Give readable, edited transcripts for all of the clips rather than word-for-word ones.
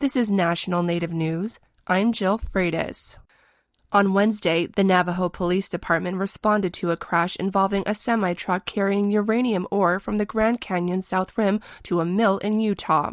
This is National Native News. I'm Jill Freitas. On Wednesday, the Navajo Police Department responded to a crash involving a semi-truck carrying uranium ore from the Grand Canyon South Rim to a mill in Utah.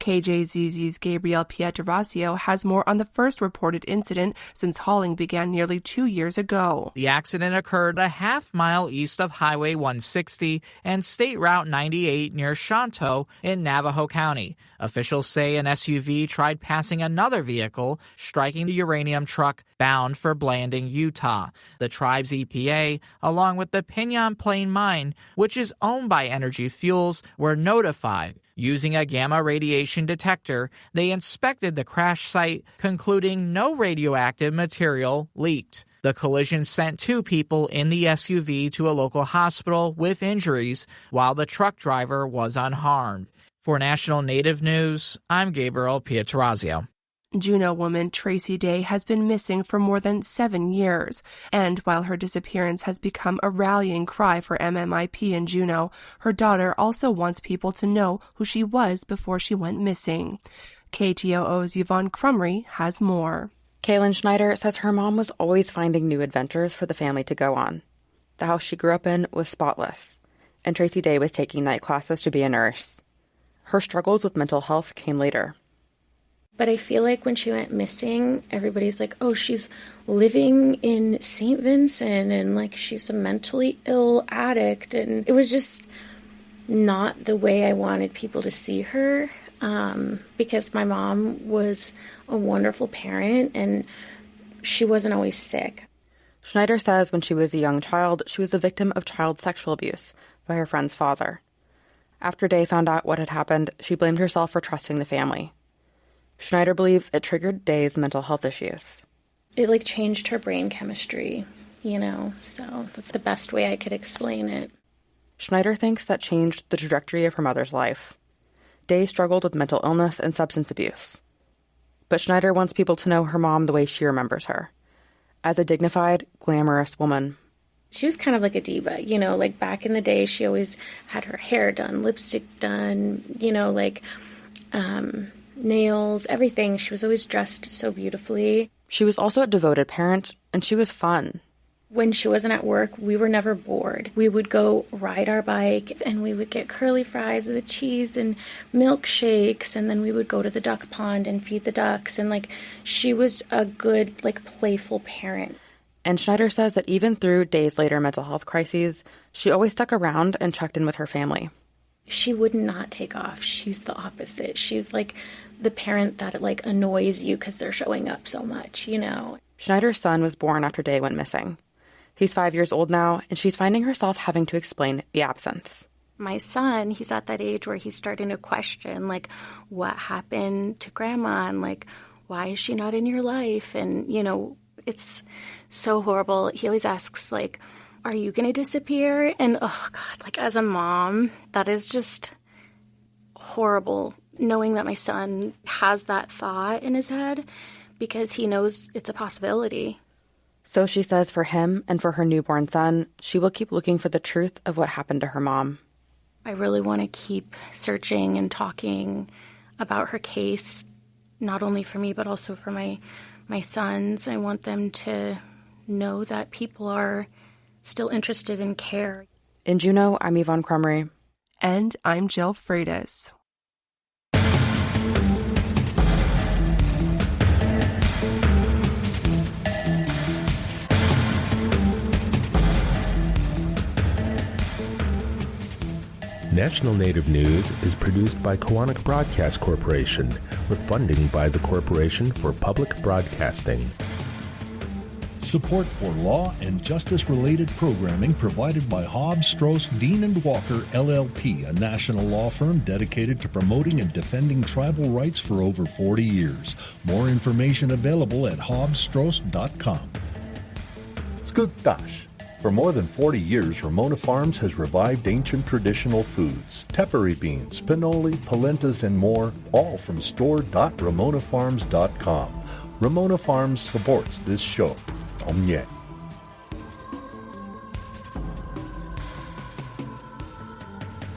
KJZZ's Gabriel Pietrasio has more on the first reported incident since hauling began nearly 2 years ago. The accident occurred a half-mile east of Highway 160 and State Route 98 near Shanto in Navajo County. Officials say an SUV tried passing another vehicle, striking the uranium truck bound for Blanding, Utah. The tribe's EPA, along with the Pinyon Plain Mine, which is owned by Energy Fuels, were notified. Using a gamma radiation detector, they inspected the crash site, concluding no radioactive material leaked. The collision sent 2 people in the SUV to a local hospital with injuries, while the truck driver was unharmed. For National Native News, I'm Gabriel Pietrasio. Juneau woman Tracy Day has been missing for more than 7 years, and while her disappearance has become a rallying cry for MMIP in Juneau, her daughter also wants people to know who she was before she went missing. KTOO's Yvonne Crumry has more. Kaylin Schneider says her mom was always finding new adventures for the family to go on. The house she grew up in was spotless, and Tracy Day was taking night classes to be a nurse. Her struggles with mental health came later. But I feel like when she went missing, everybody's like, oh, she's living in St. Vincent and like she's a mentally ill addict. And it was just not the way I wanted people to see her, because my mom was a wonderful parent and she wasn't always sick. Schneider says when she was a young child, she was the victim of child sexual abuse by her friend's father. After Day found out what had happened, she blamed herself for trusting the family. Schneider believes it triggered Day's mental health issues. It changed her brain chemistry, so that's the best way I could explain it. Schneider thinks that changed the trajectory of her mother's life. Day struggled with mental illness and substance abuse. But Schneider wants people to know her mom the way she remembers her, as a dignified, glamorous woman. She was kind of like a diva, back in the day, she always had her hair done, lipstick done, nails, everything. She was always dressed so beautifully. She was also a devoted parent, and she was fun. When she wasn't at work, we were never bored. We would go ride our bike, and we would get curly fries with cheese and milkshakes, and then we would go to the duck pond and feed the ducks. And, she was a good, playful parent. And Schneider says that even through Day's later mental health crises, she always stuck around and checked in with her family. She would not take off. She's the opposite. She's the parent that annoys you because they're showing up so much, Schneider's son was born after Day went missing. He's 5 years old now, and she's finding herself having to explain the absence. My son, he's at that age where he's starting to question, what happened to Grandma, and, why is she not in your life? And, it's so horrible. He always asks, are you going to disappear? And, oh, God, as a mom, that is just horrible, knowing that my son has that thought in his head because he knows it's a possibility. So she says for him and for her newborn son, she will keep looking for the truth of what happened to her mom. I really want to keep searching and talking about her case, not only for me, but also for my sons. I want them to know that people are still interested in care. In Juneau, I'm Yvonne Crumry. And I'm Jill Freitas. National Native News is produced by Koahnic Broadcast Corporation, with funding by the Corporation for Public Broadcasting. Support for law and justice-related programming provided by Hobbs, Strauss, Dean & Walker, LLP, a national law firm dedicated to promoting and defending tribal rights for over 40 years. More information available at hobbsstrauss.com. Skugtash. For more than 40 years, Ramona Farms has revived ancient traditional foods, tepary beans, pinoli, polentas, and more, all from store.ramonafarms.com. Ramona Farms supports this show. Omnye.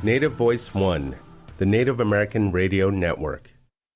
Native Voice One, the Native American Radio Network.